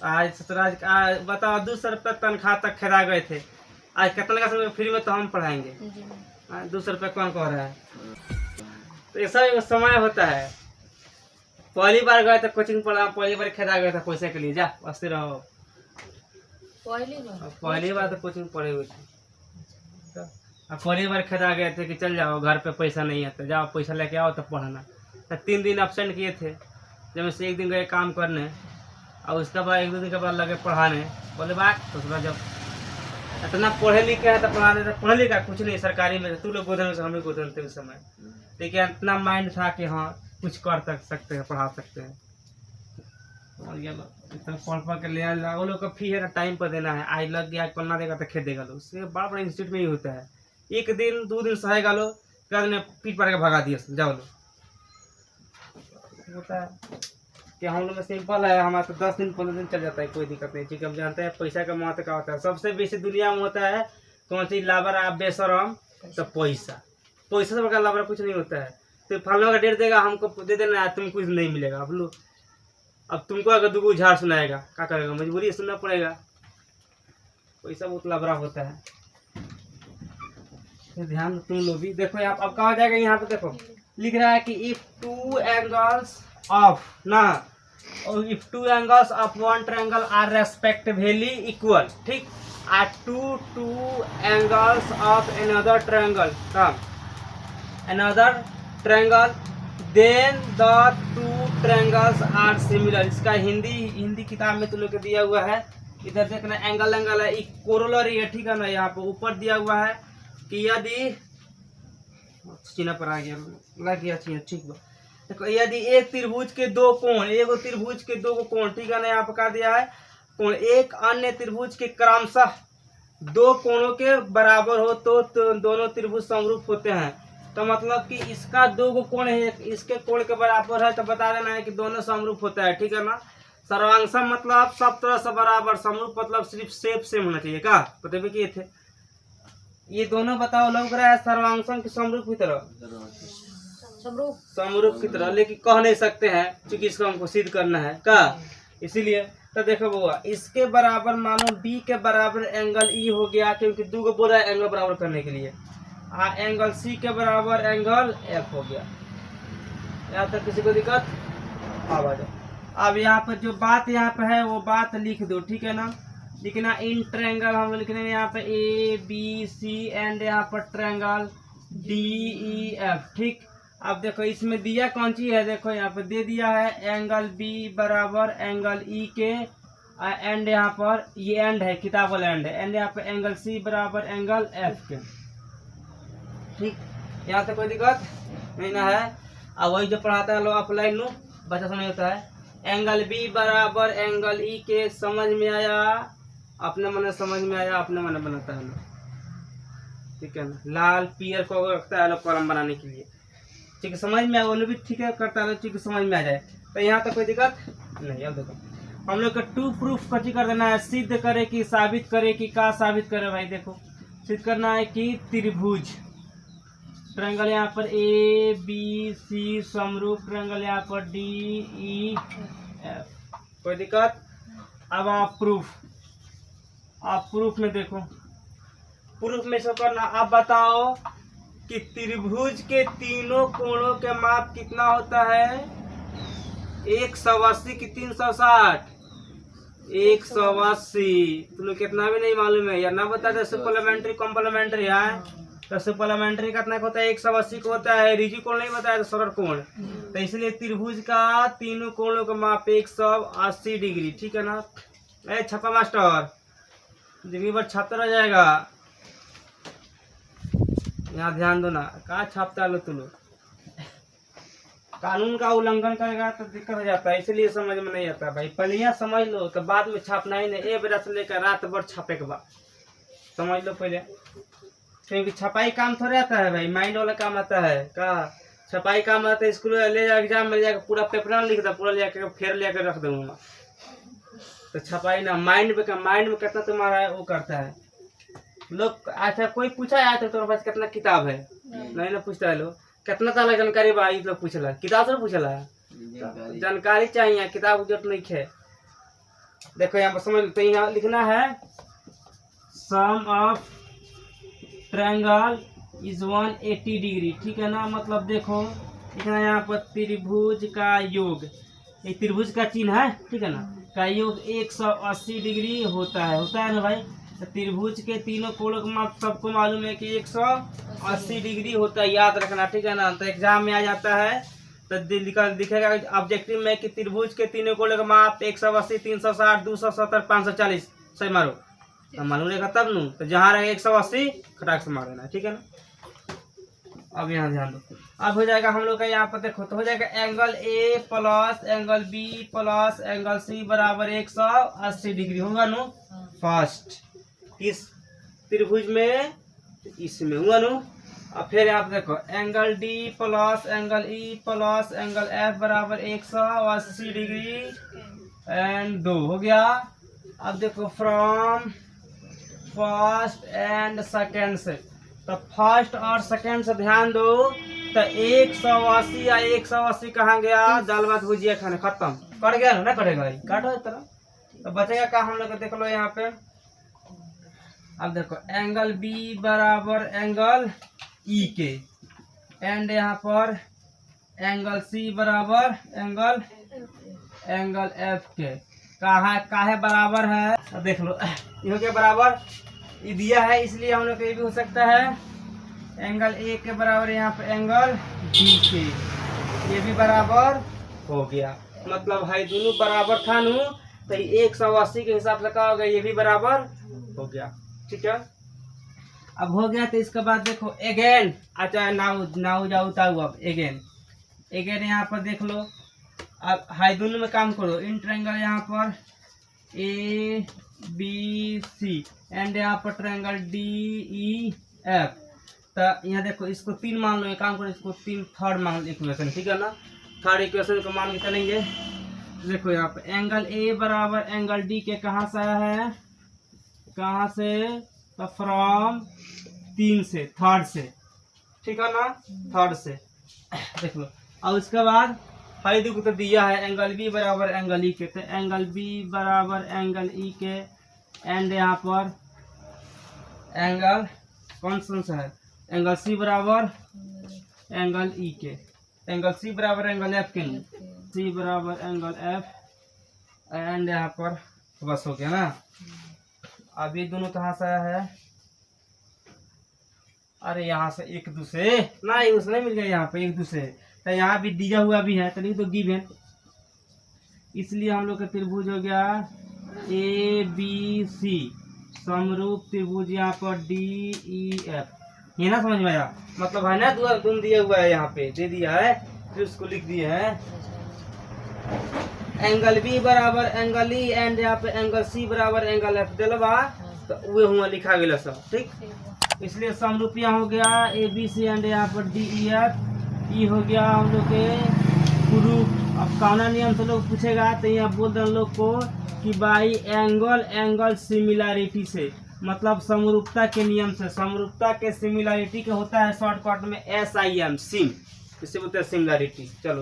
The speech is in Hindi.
आज ससुराल बताओ 200 रुपये तनख्वाह तक खरीदा गए थे। आज कितना का फ्री में तो हम पढ़ाएंगे। 200 रुपये कौन कह रहा है? तो ऐसा एक समय होता है। पहली बार गए थे कोचिंग पढ़ा, पहली बार खरीदा गए थे पैसे के लिए। जा बसते रहो। पहली बार तो कोचिंग पढ़े हुए थे, पहली बार खरीदा गए थे कि चल जाओ, घर पे पैसा नहीं है तो जाओ पैसा लेके आओ तब पढ़ना। तो 3 दिन एब्सेंट किए थे, जब से 1 दिन गए काम करने और उसके बाद 1-2 दिन के बाद लगे पढ़ाने। बोले बात तो जब इतना पढ़े लिखे है तो पढ़ाने, तो पढ़े लिखा कुछ नहीं सरकारी में। तू लोग गोधन से हम ही गोधन थे उस समय, लेकिन इतना माइंड था कि हाँ कुछ कर सकते हैं, पढ़ा सकते हैं। और ये पढ़ के ले आया, वो लोग का फी है ना टाइम पर देना है। आज लग गया, पढ़ना देगा तो खेत देगा। लोग उससे बड़ा बड़ा इंस्टीट्यूट में ही होता है। 1 दिन 2 दिन सहेगा लो, कहने पीट पड़ के भगा दिया जाओ लो। होता है कि हम लोग में सिंपल है, हमारा तो 10 दिन 15 दिन चल जाता है, कोई दिक्कत नहीं। ठीक है, हम जानते हैं पैसा का महत्व क्या होता है। सबसे बेसी दुनिया में होता है कौन चीज? लाबर आप बेशरम तो पैसा। पैसा से बड़ा लाबर कुछ नहीं होता है। तो फलना का डेट देगा, हमको दे देना, तुम कुछ नहीं मिलेगा। अब लो, अब तुमको अगर 2 झाड़ सुनाएगा क्या करेगा? मजबूरी सुनना पड़ेगा। पैसा बहुत लाबरा होता है, तो ध्यान तुम लोग भी देखो। यहाँ अब कहा जाएगा, यहाँ पे देखो लिख रहा है कि इफ 2 एंगल्स ऑफ ना, और if 2 angles of one triangle are respectively equal, ठीक, are 2 angles of another triangle, another triangle, then the 2 triangles are similar. इसका हिंदी किताब में तो लोग दिया हुआ है। इधर देखना एंगल है, कोरोलरी है, ठीक है ना। यहाँ पे ऊपर दिया हुआ है कि यदि चिन्ह पर आ गया, लग गया चिन्ह, ठीक है। देखो यदि एक त्रिभुज के 2 कोण, एगो त्रिभुज के 2 कोण, ठीक है ना, यहाँ पर कहा दिया है कोण, एक अन्य त्रिभुज के क्रमशः 2 कोणों के बराबर हो तो दोनों त्रिभुज समरूप होते हैं। तो मतलब कि इसका 2 कोण है, इसके कोण के बराबर है, तो बता देना है कि दोनों समरूप होता है, ठीक है ना। सर्वांगसम मतलब सब तरह से बराबर, समरूप मतलब सिर्फ शेप सेम होना चाहिए। क्या पता भी किए थे ये दोनों? बताओ लग रहा है सर्वांगसम की समरूप की तरह, समरूप की तरह, लेकिन कह नहीं सकते हैं क्योंकि इसको हमको सिद्ध करना है का, इसीलिए। तो देखो बुआ, इसके बराबर मानो बी के बराबर एंगल ई हो गया, क्योंकि 2 को बोला है एंगल बराबर करने के लिए। एंगल सी के बराबर एंगल एफ हो गया। यहाँ तक किसी को दिक्कत? अब आ जाओ। अब यहाँ पर जो बात यहाँ पे है वो बात लिख दो, ठीक है ना। लिखना इन ट्रायंगल, हम लिखने यहाँ पे ए बी सी एंड यहाँ पर ट्रायंगल डी ई एफ, ठीक। अब देखो इसमें दिया कौन सी है, देखो यहाँ पे दे दिया है एंगल बी बराबर एंगल ई के, एंड यहाँ पर ये एंड है, किताब वाला एंड है, एंड यहाँ पे एंगल सी बराबर एंगल एफ के, ठीक। यहाँ से कोई दिक्कत नहीं ना है। अब वही जो पढ़ाता है लोग ऑफलाइन लो, बच्चा समझ होता है। एंगल बी बराबर एंगल ई के, समझ में आया? अपने मन समझ में आया, अपने मन बनाता है लोग, ठीक है ना। लाल पियर को रखता है लोग कॉलम बनाने के लिए, ठीक है, समझ में आया वो लोग भी, ठीक है, करता है, ठीक है, समझ में आ जाए। तो यहाँ तक कोई दिक्कत नहीं। अब देखो हम लोग का 2 प्रूफ कची कर देना है, सिद्ध करे कि साबित करे कि का साबित करे भाई। देखो सिद्ध करना है कि त्रिभुज ट्रायंगल यहाँ पर ए बी सी समरूप, ट्रायंगल यहाँ पर डी ई एफ, कोई दिक्कत? अब आप प्रूफ में देखो, प्रूफ में सब करना। आप बताओ कि त्रिभुज के तीनों कोणों के माप कितना होता है? 180 की 360, 180। तुम लोग कितना भी नहीं मालूम है या ना बता दे। सप्लीमेंट्री कॉम्प्लीमेंट्री है, तो सप्लीमेंट्री कितना होता है? 180 को होता है। रिजी कोण नहीं बताया तो सरल कोण, तो इसलिए त्रिभुज का तीनों कोणों का माप 180 डिग्री, ठीक है ना। छपा मास्टर जिंदगी भर छापता रह जाएगा, यहाँ ध्यान दो ना। कहाँ छापता लो तुम लोग, कानून का उल्लंघन करेगा तो दिक्कत हो जाता है, इसलिए समझ में नहीं आता भाई। पहले यहाँ समझ लो तो बाद में छापना ही नहीं। एक बेरा से लेकर रात भर छापे के बाद समझ लो पहले, क्योंकि छपाई काम थोड़ा आता है भाई, माइंड वाला काम आता है। का छपाई काम आता है, स्कूल ले जाकर एग्जाम में ले जाकर पूरा पेपर लिख दो, पूरा ले जाकर फिर ले कर रख दूंगा। तो छपाई ना, माइंड में कितना तुम्हारा वो करता है लोग। अच्छा कोई पूछा है तो तुम्हारे पास कितना किताब है? नहीं ना पूछता है लोग। कितना साल जानकारी भाई लोग पूछला, किताब से पूछला। जानकारी चाहिए, किताब की जरूरत नहीं है। देखो यहाँ पर समझ, तो यहाँ लिखना है सम ऑफ ट्रायंगल इज 180 डिग्री, ठीक है ना। मतलब देखो लिखना यहाँ पर त्रिभुज का योग, ये त्रिभुज का चिन्ह है, ठीक है ना, का योग 180 डिग्री होता है ना भाई। तो त्रिभुज के तीनों कोणों का माप सबको मालूम है कि 180 डिग्री होता है, याद रखना, ठीक है ना। तो एग्जाम में आ जाता है तो दिखेगा ऑब्जेक्टिव में कि त्रिभुज के तीनों कोणों का माप 180, 360, 270, 540, सही मारो। तो मालूम रहेगा तब नू, तो जहाँ रहेगा 180 खटाक से मार देना, ठीक है ना। अब यहाँ ध्यान दो, अब हो जाएगा हम लोग का यहाँ पर देखो, तो हो जाएगा angle A plus angle B plus angle C बराबर 180 डिग्री होगा नो फर्स्ट इस त्रिभुज में, इसमें हुआ नो। अब फिर आप देखो angle D plus angle E plus angle F बराबर 180 डिग्री एंड 2 हो गया। अब देखो फ्रॉम फर्स्ट एंड सेकेंड से, तो फर्स्ट और सेकेंड से ध्यान दो, तो 180 या 180 कहाँ गया, दाल भात भुजिया खाने खत्म कर गया ना, कटेगा काटो इस तरह, तो बचेगा क्या हम लोग देख लो यहाँ पे। अब देखो एंगल बी बराबर एंगल ई के एंड यहाँ पर एंगल सी बराबर एंगल एफ के, काहे बराबर है, तो देख लो ये के बराबर ये दिया है, इसलिए हम लोग को ये भी हो सकता है एंगल ए के बराबर यहाँ पे एंगल बी के, ये भी बराबर हो गया। मतलब भाई दोनों बराबर था नू, तो 180 के हिसाब से क्या हो गया, ये भी बराबर हो गया, ठीक है। अब हो गया, तो इसके बाद देखो अगेन, अच्छा नाउ जाऊ ताऊ, अब अगेन यहाँ पर देख लो। अब हाई दोनों में काम करो, इन ट्रायंगल यहाँ पर ए बी सी एंड यहाँ पर ट्रायंगल डी ई एफ, तो यहाँ देखो इसको 3 मान लो, एक काम करो इसको 3 थर्ड मान लो इक्वेशन, ठीक है ना। थर्ड इक्वेशन को मान के चलेंगे, देखो यहाँ पे एंगल ए बराबर एंगल डी के कहाँ से आया है, कहाँ से, तो फ्रॉम 3 से, थर्ड से, ठीक है ना, थर्ड से देख लो। और उसके बाद हाई को तो दिया है एंगल बी बराबर एंगल ई के, तो एंगल बी बराबर एंगल ई के एंड यहाँ पर एंगल कौन सा है, एंगल सी बराबर एंगल ई के, एंगल सी बराबर एंगल एफ के, सी बराबर एंगल एफ एंड यहाँ पर बस हो गया ना। अब ये दोनों कहाँ से आया है, अरे यहाँ से एक दूसरे नहीं, उसने मिल गया यहाँ पे एक दूसरे, तो यहाँ भी दिया हुआ भी है, तो तो गिवन, इसलिए हम लोग का त्रिभुज हो गया ए बी सी समरूप त्रिभुज यहाँ पर डी ई एफ, ये ना समझ में आया, मतलब है ना दोनों दिया हुआ है, यहाँ पे दे दिया है, फिर उसको लिख दिए है एंगल बी बराबर एंगल ई एंड यहाँ पे एंगल सी बराबर एंगल एफ दिलवा, तो वे हुआ लिखा गया सब, ठीक। इसलिए समरूपिया हो गया ए बी सी एंड यहाँ पर डी ई एफ, ई हो गया हम लोग के प्रूफ। अब कौना नियम से लोग पूछेगा, तो यहाँ बोल रहे लोग को कि भाई एंगल सिमिलैरिटी से, मतलब समरूपता के नियम से, समरूपता के सिमिलैरिटी के होता है शॉर्टकट में SIM, सिम, इसे बोलते हैं सिमिलैरिटी। चलो।